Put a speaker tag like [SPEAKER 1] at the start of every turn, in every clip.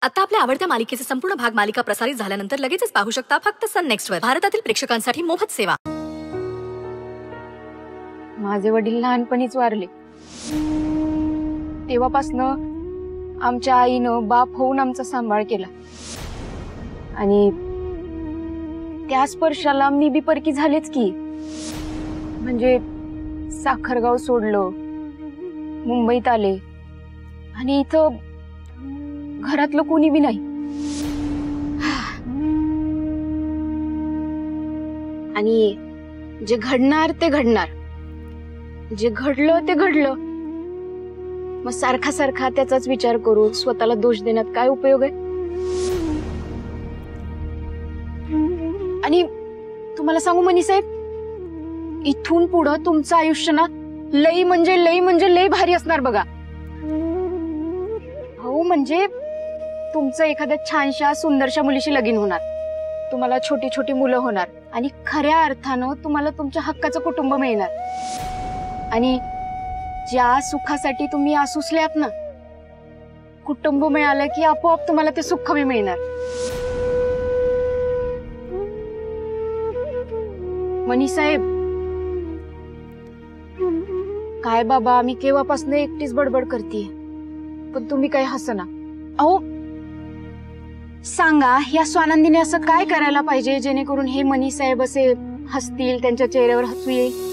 [SPEAKER 1] आता आपल्या आवडत्या मालिकेचे संपूर्ण भाग मालिका प्रसारित झाल्यानंतर लगेचच पाहू शकता फक्त सन नेक्स्ट वर. भारतातील प्रेक्षकांसाठी मोफत सेवा.
[SPEAKER 2] माझे वडील लहानपणीच वारले. तेव्हापासनं आमच्या आईनं बाप होऊन आमचा सांभाळ केला आणि त्या स्पर्शाला मी बी परकी झालेच की. म्हणजे साखरगाव सोडलं, मुंबईत आले आणि इथं घरातलं कोणी बी नाही. आणि जे घडणार ते घडणार, जे घडलं ते घडलं. मग सारखा सारखा त्याचाच विचार करून स्वतःला दोष देण्यात काय उपयोग आहे. आणि तुम्हाला सांगू मनी साहेब, इथून पुढं तुमचं आयुष्य ना लई म्हणजे लई भारी असणार बघा. हो, म्हणजे तुमचं एखाद्या छानशा सुंदरशा मुलीशी लगीन होणार, तुम्हाला छोटी छोटी मुलं होणार आणि खऱ्या अर्थानं तुम्हाला तुमच्या हक्काचं कुटुंब मिळणार. आणि ज्या सुखासाठी तुम्ही आसुसल्यात ना, कुटुंब मिळालं की आपोआप तुम्हाला ते सुख कमी मिळणार. मनी साहेब, काय बाबा, मी केव्हापासून एकटीच बडबड करते, पण तुम्ही काही हसना. अहो सांगा, या स्वानंदीने असं काय करायला पाहिजे जेणेकरून हे मनी साहेब असे हसतील, त्यांच्या चेहऱ्यावर हसू येईल.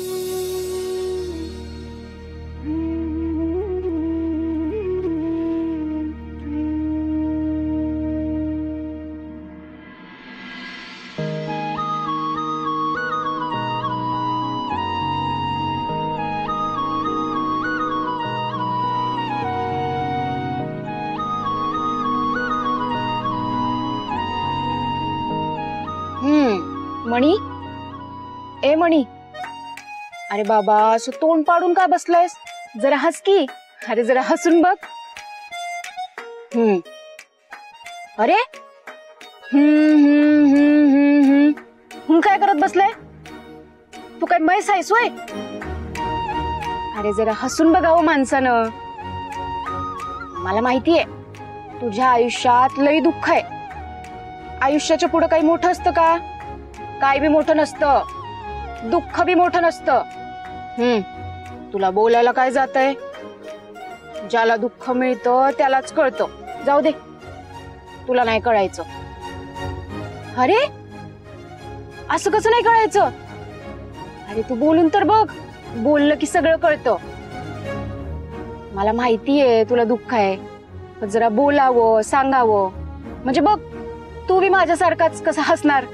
[SPEAKER 2] मणी, ए मणी, अरे बाबा असं तोंड पाडून का बसलायस? जरा हस की. अरे जरा हसून बघ. अरे काय करत बसलाय? तू काय म्हैस आहेस होय? अरे जरा हसून बघावं माणसानं. मला माहितीये तुझ्या आयुष्यात लई दुःख आहे. आयुष्याच्या पुढे काही मोठं असतं का? काय बी मोठं नसतं, दुःख बी मोठं नसतं. तुला बोलायला काय जातंय? ज्याला दुःख मिळतं त्यालाच कळतं. जाऊ दे, तुला नाही कळायचं. अरे असं कसं नाही कळायचं? अरे तू बोलून तर बघ, बोललं की सगळं कळतं. मला माहितीये तुला दुःख आहे, पण जरा बोलावं, सांगावं, म्हणजे बघ तू बी माझ्यासारखाच कसं हसणार.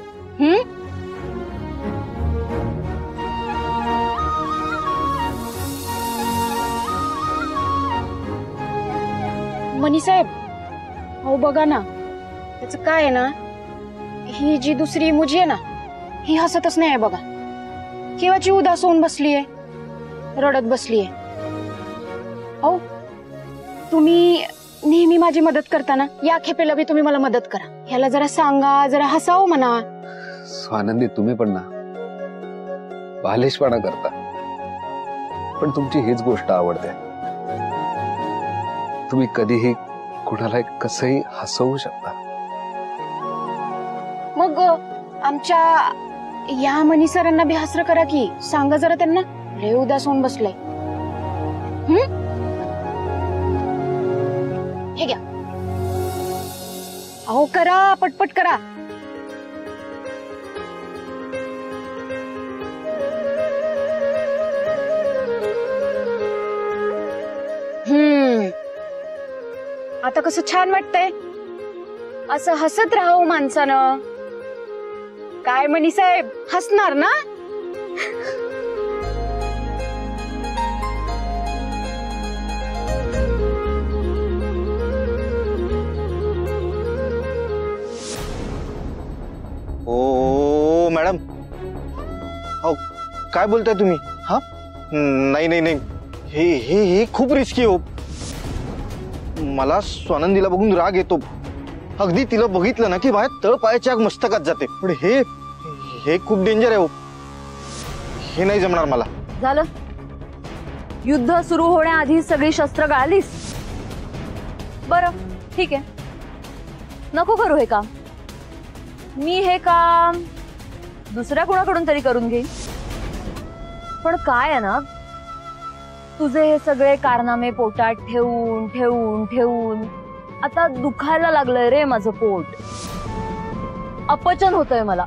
[SPEAKER 2] मनी साहेब, हो बघा ना, त्याचं काय आहे ना, ही जी दुसरी मुजी आहे ना, ही हसतच नाही आहे बघा. केव्हाची उदास होऊन बसलीये, रडत बसलीये. हो, तुम्ही नेहमी माझी मदत करता ना, या खेपेला बी तुम्ही मला मदत करा. ह्याला जरा सांगा, जरा हसावं म्हणा.
[SPEAKER 3] स्वानंदी, तुम्ही पण ना बालिशपणा करता, पण तुमची हीच गोष्ट आवडते. तुम्ही कधीही कुणाला कसंही हसवू शकता.
[SPEAKER 2] मग आमच्या या मनी सरांना बी हसर करा की. सांगा जरा त्यांना, लय उदास होऊन बसलाय. हे घ्या. अहो करा, पटपट करा. आता कसं छान वाटतंय. असं हसत राहावं माणसानं. काय मनी साहेब, हसणार ना?
[SPEAKER 4] ओ मॅडम, हो काय बोलताय तुम्ही? हा नाही नाही नाही, हे खूप रिस्की हो. मला स्वानंदीला बघून राग येतो. अगदी तिला बघितलं ना की बाहेर तळ पायाच्या मस्तकात जाते. पण हे खूप डेंजर आहे हो. हे नाही जमणार मला.
[SPEAKER 5] झालं, युद्ध सुरू होण्याआधी सगळी शस्त्र गाळलीस. बरं ठीक आहे, नको करू हे काम. मी हे काम दुसऱ्या कोणाकडून तरी करून घेईन. पण काय आहे ना, तुझे हे सगळे कारनामे पोटात ठेवून ठेवून ठेवून आता दुखायला लागलंय रे माझं पोट. अपचन होतंय मला.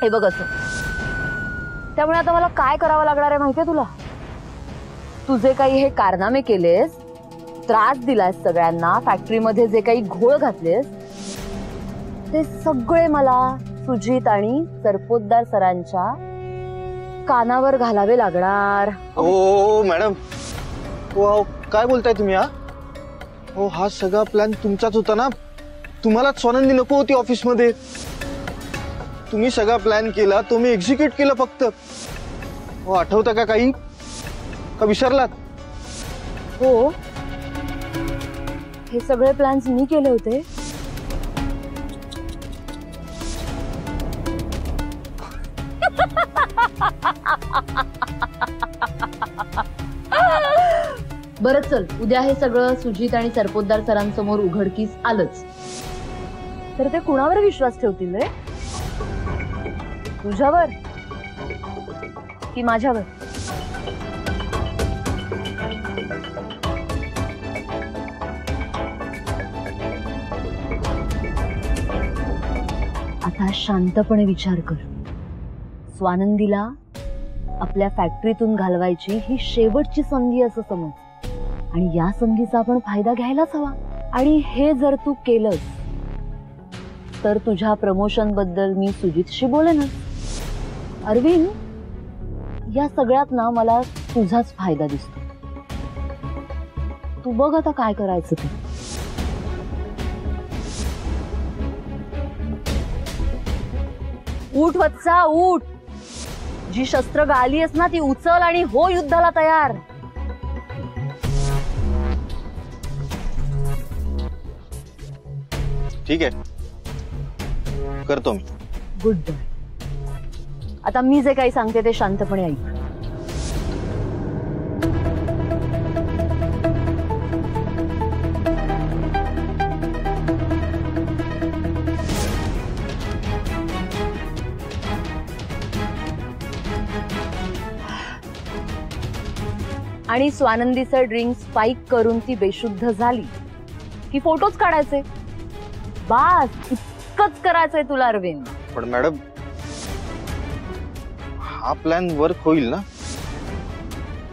[SPEAKER 5] हे बघ असं. त्यामुळे आता मला काय करावं लागणार आहे माहितीये तुला? तुझे काही हे कारनामे केलेस, त्रास दिलास सगळ्यांना, फॅक्टरीमध्ये जे काही घोळ घातलेस, ते सगळे मला सुजित आणि सरपोतदार सरांच्या कानावर घालावे लागणार.
[SPEAKER 4] ओ मॅडम, हो काय बोलताय तुम्ही? हो हा सगळा प्लॅन तुमचाच होता ना? तुम्हालाच स्वानंदी नको होती ऑफिसमध्ये. तुम्ही सगळा प्लॅन केला, तो मी एक्झिक्यूट केलं फक्त. हो आठवतं का काही? का विसरलात?
[SPEAKER 5] हो, हे सगळे प्लॅन्स मी केले होते. बरं चल, उद्या हे सगळं सुजित आणि सरपोतदार सरांसमोर उघडकीस आलंच तर ते कुणावर विश्वास ठेवतील रे? तुझ्यावर की माझ्यावर? आता शांतपणे विचार कर. स्वानंदीला आपल्या फॅक्टरीतून घालवायची ही शेवटची संधी असं समज, आणि या संधीचा आपण फायदा घ्यायलाच हवा. आणि हे जर तू केलंस तर तुझ्या प्रमोशन बद्दल मी सुजितशी बोलेनच. अरविंद, या सगळ्यात ना मला तुझाच फायदा दिसतो. तू बघ आता काय करायचं ते. उठ वत्सा, उठ. जी शस्त्र गाळली आहेस ना ती उचल आणि हो युद्धाला तयार.
[SPEAKER 4] ठीक आहे, करतो मी.
[SPEAKER 5] Good boy. आता मी जे काही सांगते ते शांतपणे ऐक. आणि स्वानंदीचं ड्रिंक स्पाइक करून ती बेशुद्ध झाली की फोटोच काढायचे. बास, इतकंच करायचंय तुला अरविंद.
[SPEAKER 4] पण मॅडम, हा प्लॅन वर्क होईल ना?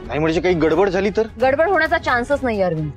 [SPEAKER 4] नाही म्हणजे काही गडबड झाली तर?
[SPEAKER 5] गडबड होण्याचा चान्सच नाही अरविंद.